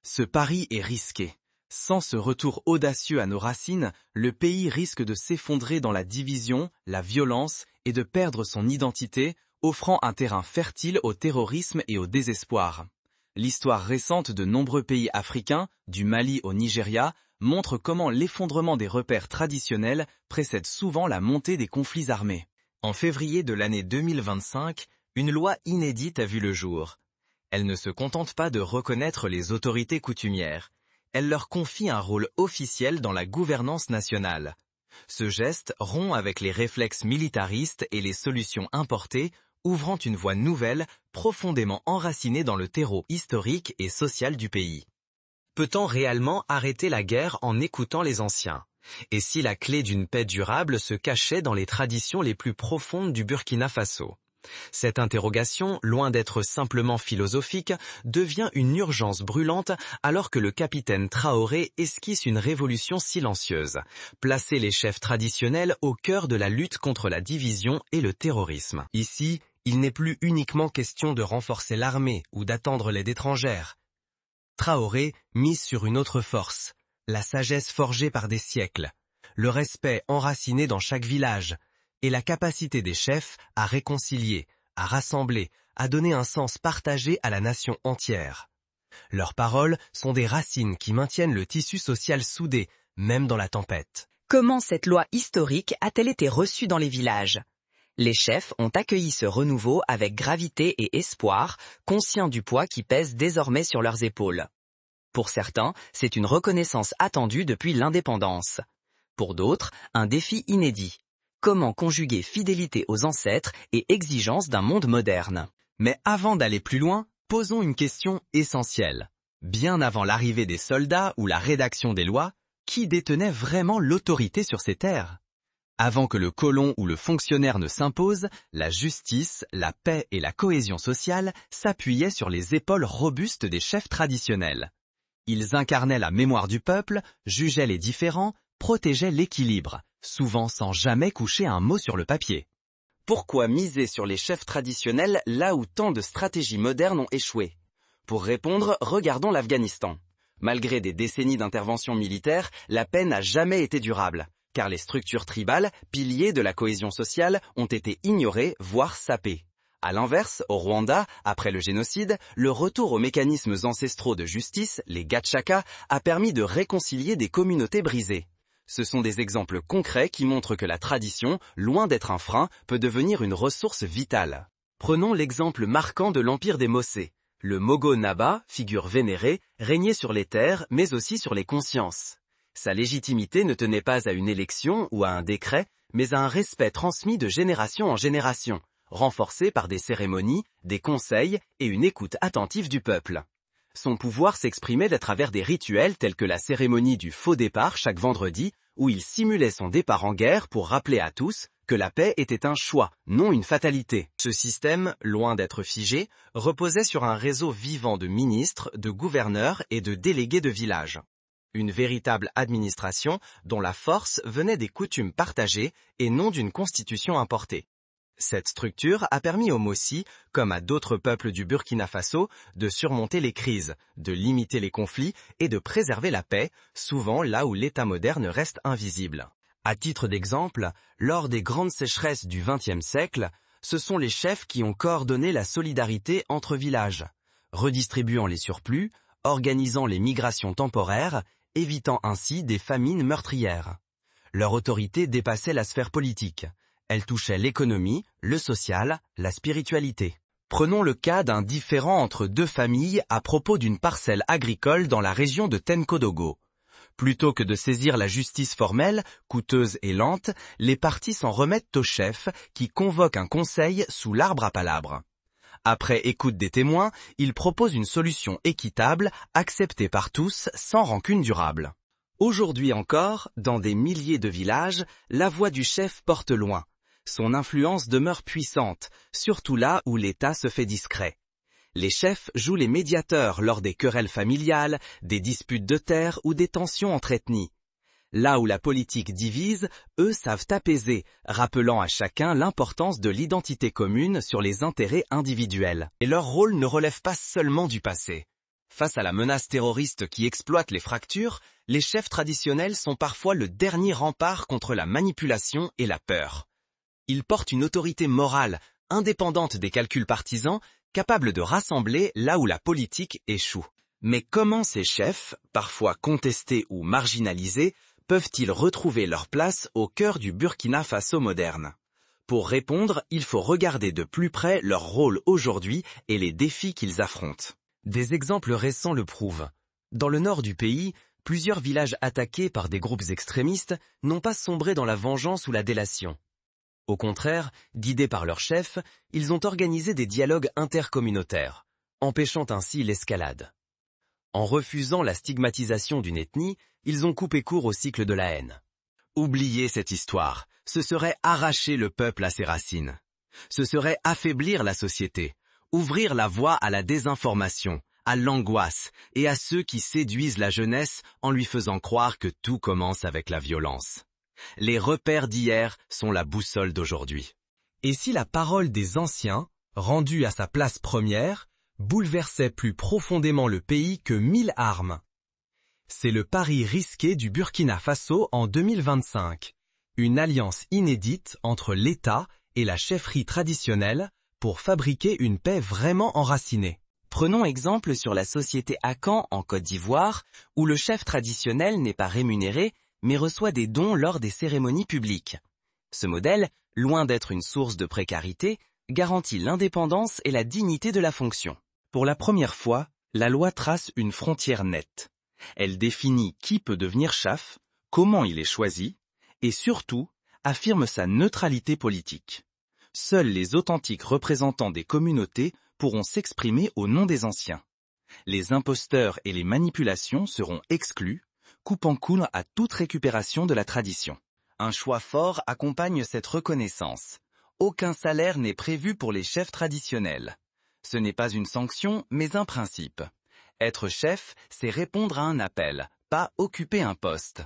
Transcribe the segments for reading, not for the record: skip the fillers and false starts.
Ce pari est risqué. Sans ce retour audacieux à nos racines, le pays risque de s'effondrer dans la division, la violence et de perdre son identité, offrant un terrain fertile au terrorisme et au désespoir. L'histoire récente de nombreux pays africains, du Mali au Nigeria, montre comment l'effondrement des repères traditionnels précède souvent la montée des conflits armés. En février de l'année 2025, une loi inédite a vu le jour. Elle ne se contente pas de reconnaître les autorités coutumières. Elle leur confie un rôle officiel dans la gouvernance nationale. Ce geste rompt avec les réflexes militaristes et les solutions importées, ouvrant une voie nouvelle, profondément enracinée dans le terreau historique et social du pays. Peut-on réellement arrêter la guerre en écoutant les anciens? Et si la clé d'une paix durable se cachait dans les traditions les plus profondes du Burkina Faso? Cette interrogation, loin d'être simplement philosophique, devient une urgence brûlante alors que le capitaine Traoré esquisse une révolution silencieuse, placer les chefs traditionnels au cœur de la lutte contre la division et le terrorisme. Ici, il n'est plus uniquement question de renforcer l'armée ou d'attendre l'aide étrangère. Traoré mise sur une autre force, la sagesse forgée par des siècles, le respect enraciné dans chaque village, et la capacité des chefs à réconcilier, à rassembler, à donner un sens partagé à la nation entière. Leurs paroles sont des racines qui maintiennent le tissu social soudé, même dans la tempête. Comment cette loi historique a-t-elle été reçue dans les villages? Les chefs ont accueilli ce renouveau avec gravité et espoir, conscients du poids qui pèse désormais sur leurs épaules. Pour certains, c'est une reconnaissance attendue depuis l'indépendance. Pour d'autres, un défi inédit. Comment conjuguer fidélité aux ancêtres et exigence d'un monde moderne? Mais avant d'aller plus loin, posons une question essentielle. Bien avant l'arrivée des soldats ou la rédaction des lois, qui détenait vraiment l'autorité sur ces terres? Avant que le colon ou le fonctionnaire ne s'impose, la justice, la paix et la cohésion sociale s'appuyaient sur les épaules robustes des chefs traditionnels. Ils incarnaient la mémoire du peuple, jugeaient les différends, protégeaient l'équilibre, souvent sans jamais coucher un mot sur le papier. Pourquoi miser sur les chefs traditionnels là où tant de stratégies modernes ont échoué? Pour répondre, regardons l'Afghanistan. Malgré des décennies d'intervention militaire, la paix n'a jamais été durable, car les structures tribales, piliers de la cohésion sociale, ont été ignorées, voire sapées. À l'inverse, au Rwanda, après le génocide, le retour aux mécanismes ancestraux de justice, les Gatshakas, a permis de réconcilier des communautés brisées. Ce sont des exemples concrets qui montrent que la tradition, loin d'être un frein, peut devenir une ressource vitale. Prenons l'exemple marquant de l'empire des Mossé. Le Mogo Naba, figure vénérée, régnait sur les terres, mais aussi sur les consciences. Sa légitimité ne tenait pas à une élection ou à un décret, mais à un respect transmis de génération en génération, renforcé par des cérémonies, des conseils et une écoute attentive du peuple. Son pouvoir s'exprimait à travers des rituels tels que la cérémonie du faux départ chaque vendredi, où il simulait son départ en guerre pour rappeler à tous que la paix était un choix, non une fatalité. Ce système, loin d'être figé, reposait sur un réseau vivant de ministres, de gouverneurs et de délégués de village. Une véritable administration dont la force venait des coutumes partagées et non d'une constitution importée. Cette structure a permis aux Mossi, comme à d'autres peuples du Burkina Faso, de surmonter les crises, de limiter les conflits et de préserver la paix, souvent là où l'État moderne reste invisible. À titre d'exemple, lors des grandes sécheresses du XXe siècle, ce sont les chefs qui ont coordonné la solidarité entre villages, redistribuant les surplus, organisant les migrations temporaires, évitant ainsi des famines meurtrières. Leur autorité dépassait la sphère politique. Elle touchait l'économie, le social, la spiritualité. Prenons le cas d'un différend entre deux familles à propos d'une parcelle agricole dans la région de Tenkodogo. Plutôt que de saisir la justice formelle, coûteuse et lente, les parties s'en remettent au chef qui convoque un conseil sous l'arbre à palabres. Après écoute des témoins, il propose une solution équitable, acceptée par tous, sans rancune durable. Aujourd'hui encore, dans des milliers de villages, la voix du chef porte loin. Son influence demeure puissante, surtout là où l'État se fait discret. Les chefs jouent les médiateurs lors des querelles familiales, des disputes de terre ou des tensions entre ethnies. Là où la politique divise, eux savent apaiser, rappelant à chacun l'importance de l'identité commune sur les intérêts individuels. Et leur rôle ne relève pas seulement du passé. Face à la menace terroriste qui exploite les fractures, les chefs traditionnels sont parfois le dernier rempart contre la manipulation et la peur. Ils portent une autorité morale, indépendante des calculs partisans, capable de rassembler là où la politique échoue. Mais comment ces chefs, parfois contestés ou marginalisés, peuvent-ils retrouver leur place au cœur du Burkina Faso moderne? Pour répondre, il faut regarder de plus près leur rôle aujourd'hui et les défis qu'ils affrontent. Des exemples récents le prouvent. Dans le nord du pays, plusieurs villages attaqués par des groupes extrémistes n'ont pas sombré dans la vengeance ou la délation. Au contraire, guidés par leur chef, ils ont organisé des dialogues intercommunautaires, empêchant ainsi l'escalade. En refusant la stigmatisation d'une ethnie, ils ont coupé court au cycle de la haine. Oublier cette histoire, ce serait arracher le peuple à ses racines. Ce serait affaiblir la société, ouvrir la voie à la désinformation, à l'angoisse et à ceux qui séduisent la jeunesse en lui faisant croire que tout commence avec la violence. Les repères d'hier sont la boussole d'aujourd'hui. Et si la parole des anciens, rendue à sa place première, bouleversait plus profondément le pays que 1000 armes? C'est le pari risqué du Burkina Faso en 2025. Une alliance inédite entre l'État et la chefferie traditionnelle pour fabriquer une paix vraiment enracinée. Prenons exemple sur la société Akan en Côte d'Ivoire, où le chef traditionnel n'est pas rémunéré, mais reçoit des dons lors des cérémonies publiques. Ce modèle, loin d'être une source de précarité, garantit l'indépendance et la dignité de la fonction. Pour la première fois, la loi trace une frontière nette. Elle définit qui peut devenir chef, comment il est choisi, et surtout, affirme sa neutralité politique. Seuls les authentiques représentants des communautés pourront s'exprimer au nom des anciens. Les imposteurs et les manipulations seront exclus, coupant court à toute récupération de la tradition. Un choix fort accompagne cette reconnaissance. Aucun salaire n'est prévu pour les chefs traditionnels. Ce n'est pas une sanction, mais un principe. Être chef, c'est répondre à un appel, pas occuper un poste.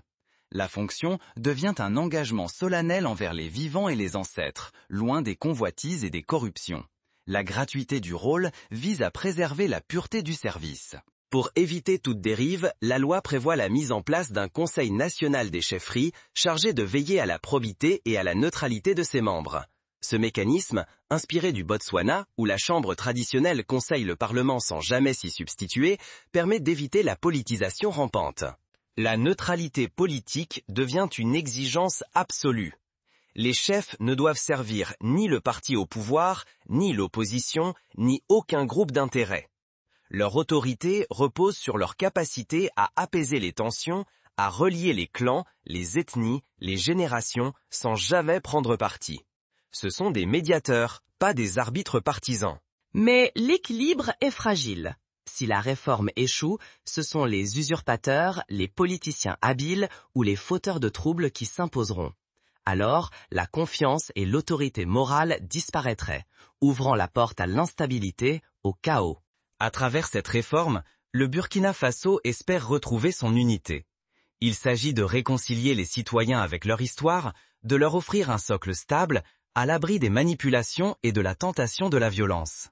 La fonction devient un engagement solennel envers les vivants et les ancêtres, loin des convoitises et des corruptions. La gratuité du rôle vise à préserver la pureté du service. Pour éviter toute dérive, la loi prévoit la mise en place d'un Conseil national des chefferies chargé de veiller à la probité et à la neutralité de ses membres. Ce mécanisme, inspiré du Botswana, où la chambre traditionnelle conseille le Parlement sans jamais s'y substituer, permet d'éviter la politisation rampante. La neutralité politique devient une exigence absolue. Les chefs ne doivent servir ni le parti au pouvoir, ni l'opposition, ni aucun groupe d'intérêt. Leur autorité repose sur leur capacité à apaiser les tensions, à relier les clans, les ethnies, les générations, sans jamais prendre parti. Ce sont des médiateurs, pas des arbitres partisans. Mais l'équilibre est fragile. Si la réforme échoue, ce sont les usurpateurs, les politiciens habiles ou les fauteurs de troubles qui s'imposeront. Alors, la confiance et l'autorité morale disparaîtraient, ouvrant la porte à l'instabilité, au chaos. À travers cette réforme, le Burkina Faso espère retrouver son unité. Il s'agit de réconcilier les citoyens avec leur histoire, de leur offrir un socle stable, à l'abri des manipulations et de la tentation de la violence.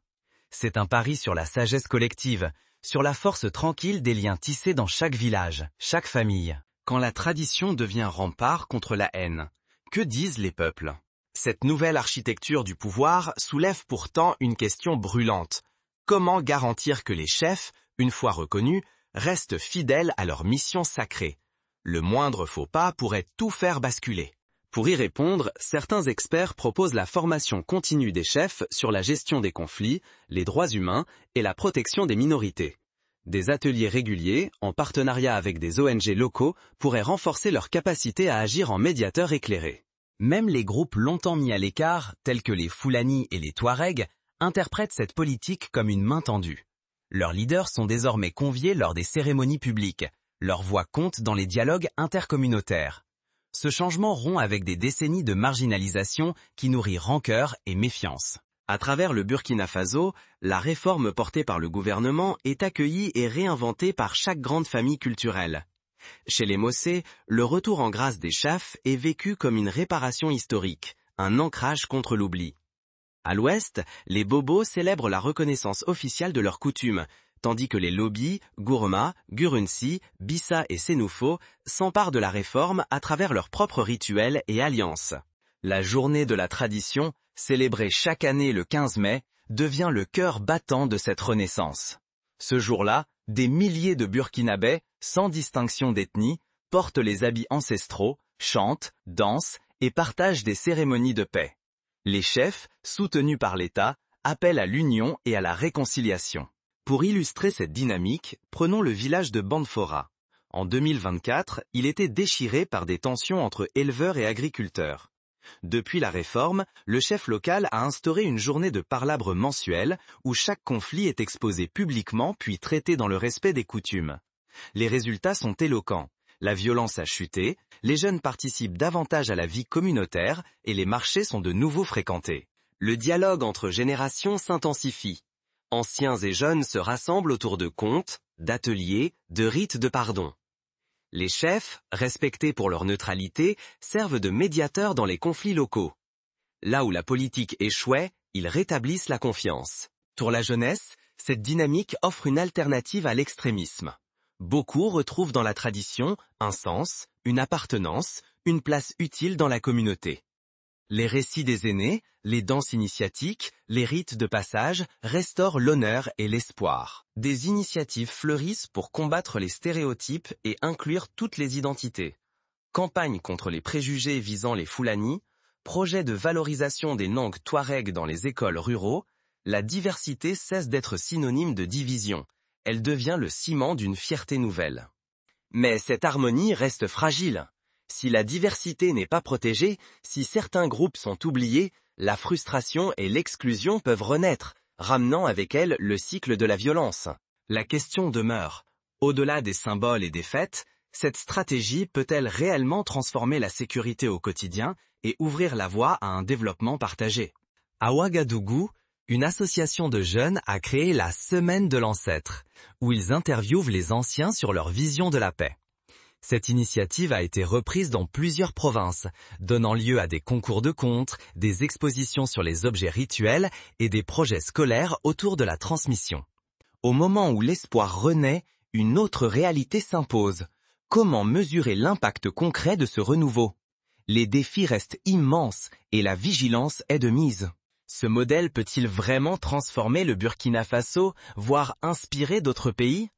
C'est un pari sur la sagesse collective, sur la force tranquille des liens tissés dans chaque village, chaque famille. Quand la tradition devient rempart contre la haine, que disent les peuples? Cette nouvelle architecture du pouvoir soulève pourtant une question brûlante. Comment garantir que les chefs, une fois reconnus, restent fidèles à leur mission sacrée? Le moindre faux pas pourrait tout faire basculer. Pour y répondre, certains experts proposent la formation continue des chefs sur la gestion des conflits, les droits humains et la protection des minorités. Des ateliers réguliers, en partenariat avec des ONG locaux, pourraient renforcer leur capacité à agir en médiateurs éclairés. Même les groupes longtemps mis à l'écart, tels que les Fulani et les Touaregs, interprètent cette politique comme une main tendue. Leurs leaders sont désormais conviés lors des cérémonies publiques. Leur voix compte dans les dialogues intercommunautaires. Ce changement rompt avec des décennies de marginalisation qui nourrit rancœur et méfiance. À travers le Burkina Faso, la réforme portée par le gouvernement est accueillie et réinventée par chaque grande famille culturelle. Chez les Mossé, le retour en grâce des chefs est vécu comme une réparation historique, un ancrage contre l'oubli. À l'ouest, les Bobos célèbrent la reconnaissance officielle de leurs coutumes, tandis que les lobbies, Gurma, Gurunsi, Bissa et Senufo s'emparent de la réforme à travers leurs propres rituels et alliances. La journée de la tradition, célébrée chaque année le 15 mai, devient le cœur battant de cette renaissance. Ce jour-là, des milliers de Burkinabés, sans distinction d'ethnie, portent les habits ancestraux, chantent, dansent et partagent des cérémonies de paix. Les chefs, soutenus par l'État, appellent à l'union et à la réconciliation. Pour illustrer cette dynamique, prenons le village de Banfora. En 2024, il était déchiré par des tensions entre éleveurs et agriculteurs. Depuis la réforme, le chef local a instauré une journée de palabre mensuelle où chaque conflit est exposé publiquement puis traité dans le respect des coutumes. Les résultats sont éloquents. La violence a chuté, les jeunes participent davantage à la vie communautaire et les marchés sont de nouveau fréquentés. Le dialogue entre générations s'intensifie. Anciens et jeunes se rassemblent autour de contes, d'ateliers, de rites de pardon. Les chefs, respectés pour leur neutralité, servent de médiateurs dans les conflits locaux. Là où la politique échouait, ils rétablissent la confiance. Pour la jeunesse, cette dynamique offre une alternative à l'extrémisme. Beaucoup retrouvent dans la tradition un sens, une appartenance, une place utile dans la communauté. Les récits des aînés, les danses initiatiques, les rites de passage restaurent l'honneur et l'espoir. Des initiatives fleurissent pour combattre les stéréotypes et inclure toutes les identités. Campagne contre les préjugés visant les Fulani, projet de valorisation des langues touareg dans les écoles ruraux, la diversité cesse d'être synonyme de division. Elle devient le ciment d'une fierté nouvelle. Mais cette harmonie reste fragile. Si la diversité n'est pas protégée, si certains groupes sont oubliés, la frustration et l'exclusion peuvent renaître, ramenant avec elles le cycle de la violence. La question demeure, au-delà des symboles et des fêtes, cette stratégie peut-elle réellement transformer la sécurité au quotidien et ouvrir la voie à un développement partagé? À Ouagadougou, une association de jeunes a créé la Semaine de l'Ancêtre, où ils interviewent les anciens sur leur vision de la paix. Cette initiative a été reprise dans plusieurs provinces, donnant lieu à des concours de contes, des expositions sur les objets rituels et des projets scolaires autour de la transmission. Au moment où l'espoir renaît, une autre réalité s'impose. Comment mesurer l'impact concret de ce renouveau? Les défis restent immenses et la vigilance est de mise. Ce modèle peut-il vraiment transformer le Burkina Faso, voire inspirer d'autres pays?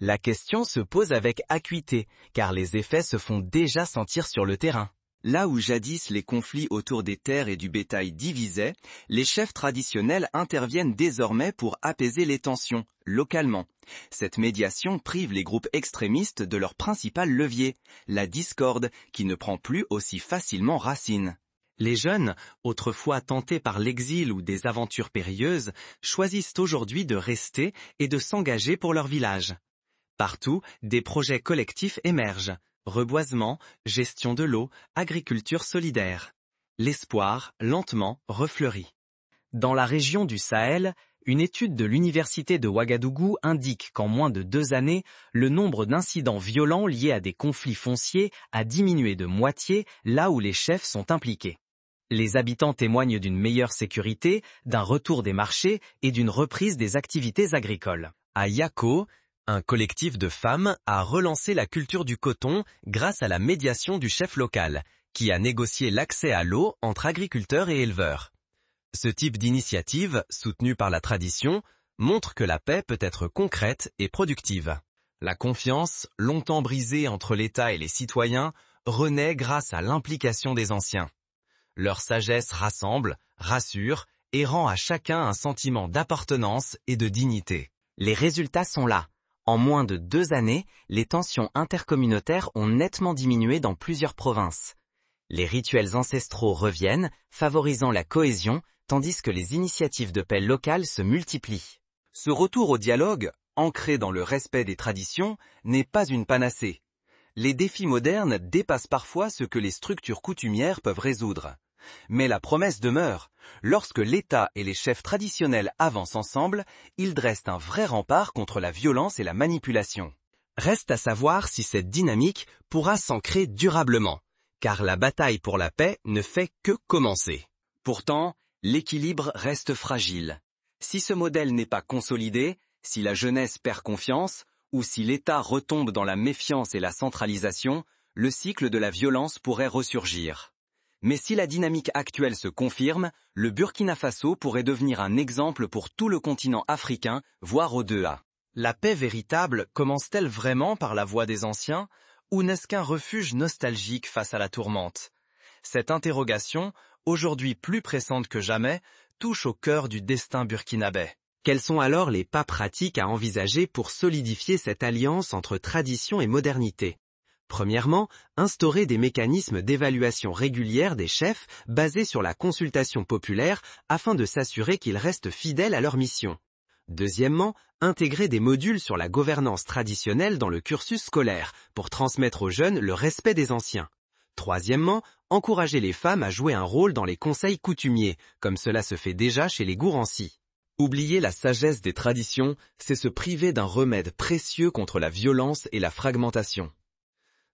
La question se pose avec acuité, car les effets se font déjà sentir sur le terrain. Là où jadis les conflits autour des terres et du bétail divisaient, les chefs traditionnels interviennent désormais pour apaiser les tensions, localement. Cette médiation prive les groupes extrémistes de leur principal levier, la discorde, qui ne prend plus aussi facilement racine. Les jeunes, autrefois tentés par l'exil ou des aventures périlleuses, choisissent aujourd'hui de rester et de s'engager pour leur village. Partout, des projets collectifs émergent. Reboisement, gestion de l'eau, agriculture solidaire. L'espoir, lentement, refleurit. Dans la région du Sahel, une étude de l'université de Ouagadougou indique qu'en moins de 2 années, le nombre d'incidents violents liés à des conflits fonciers a diminué de moitié là où les chefs sont impliqués. Les habitants témoignent d'une meilleure sécurité, d'un retour des marchés et d'une reprise des activités agricoles. À Yako, un collectif de femmes a relancé la culture du coton grâce à la médiation du chef local, qui a négocié l'accès à l'eau entre agriculteurs et éleveurs. Ce type d'initiative, soutenue par la tradition, montre que la paix peut être concrète et productive. La confiance, longtemps brisée entre l'État et les citoyens, renaît grâce à l'implication des anciens. Leur sagesse rassemble, rassure et rend à chacun un sentiment d'appartenance et de dignité. Les résultats sont là. En moins de 2 années, les tensions intercommunautaires ont nettement diminué dans plusieurs provinces. Les rituels ancestraux reviennent, favorisant la cohésion, tandis que les initiatives de paix locales se multiplient. Ce retour au dialogue, ancré dans le respect des traditions, n'est pas une panacée. Les défis modernes dépassent parfois ce que les structures coutumières peuvent résoudre. Mais la promesse demeure. Lorsque l'État et les chefs traditionnels avancent ensemble, ils dressent un vrai rempart contre la violence et la manipulation. Reste à savoir si cette dynamique pourra s'ancrer durablement, car la bataille pour la paix ne fait que commencer. Pourtant, l'équilibre reste fragile. Si ce modèle n'est pas consolidé, Si la jeunesse perd confiance, ou si l'État retombe dans la méfiance et la centralisation, le cycle de la violence pourrait ressurgir. Mais si la dynamique actuelle se confirme, le Burkina Faso pourrait devenir un exemple pour tout le continent africain, voire au-delà. La paix véritable commence-t-elle vraiment par la voix des anciens, ou n'est-ce qu'un refuge nostalgique face à la tourmente? Cette interrogation, aujourd'hui plus pressante que jamais, touche au cœur du destin burkinabé. Quels sont alors les pas pratiques à envisager pour solidifier cette alliance entre tradition et modernité? Premièrement, instaurer des mécanismes d'évaluation régulière des chefs basés sur la consultation populaire afin de s'assurer qu'ils restent fidèles à leur mission. Deuxièmement, intégrer des modules sur la gouvernance traditionnelle dans le cursus scolaire pour transmettre aux jeunes le respect des anciens. Troisièmement, encourager les femmes à jouer un rôle dans les conseils coutumiers, comme cela se fait déjà chez les Gouransi. Oublier la sagesse des traditions, c'est se priver d'un remède précieux contre la violence et la fragmentation.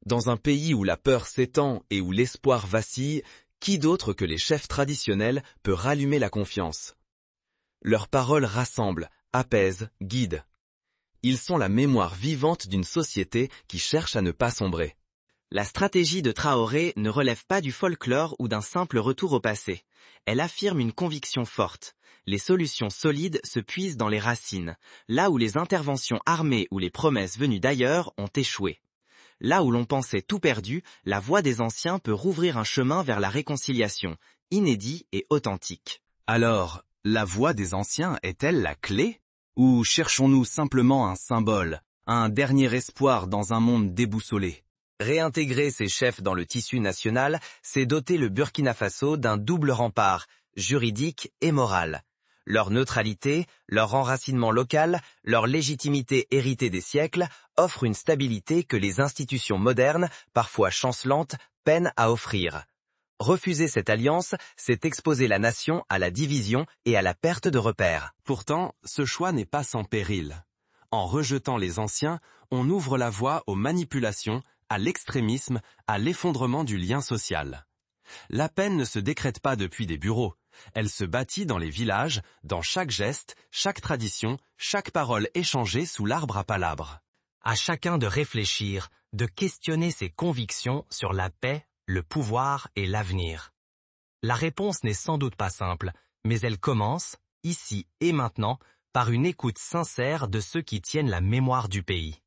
Dans un pays où la peur s'étend et où l'espoir vacille, qui d'autre que les chefs traditionnels peut rallumer la confiance? Leurs paroles rassemblent, apaisent, guident. Ils sont la mémoire vivante d'une société qui cherche à ne pas sombrer. La stratégie de Traoré ne relève pas du folklore ou d'un simple retour au passé. Elle affirme une conviction forte. Les solutions solides se puisent dans les racines, là où les interventions armées ou les promesses venues d'ailleurs ont échoué. Là où l'on pensait tout perdu, la voix des anciens peut rouvrir un chemin vers la réconciliation, inédit et authentique. Alors, la voix des anciens est-elle la clé? Ou cherchons-nous simplement un symbole, un dernier espoir dans un monde déboussolé? Réintégrer ces chefs dans le tissu national, c'est doter le Burkina Faso d'un double rempart, juridique et moral. Leur neutralité, leur enracinement local, leur légitimité héritée des siècles offrent une stabilité que les institutions modernes, parfois chancelantes, peinent à offrir. Refuser cette alliance, c'est exposer la nation à la division et à la perte de repères. Pourtant, ce choix n'est pas sans péril. En rejetant les anciens, on ouvre la voie aux manipulations, à l'extrémisme, à l'effondrement du lien social. La paix ne se décrète pas depuis des bureaux. Elle se bâtit dans les villages, dans chaque geste, chaque tradition, chaque parole échangée sous l'arbre à palabres. À chacun de réfléchir, de questionner ses convictions sur la paix, le pouvoir et l'avenir. La réponse n'est sans doute pas simple, mais elle commence, ici et maintenant, par une écoute sincère de ceux qui tiennent la mémoire du pays.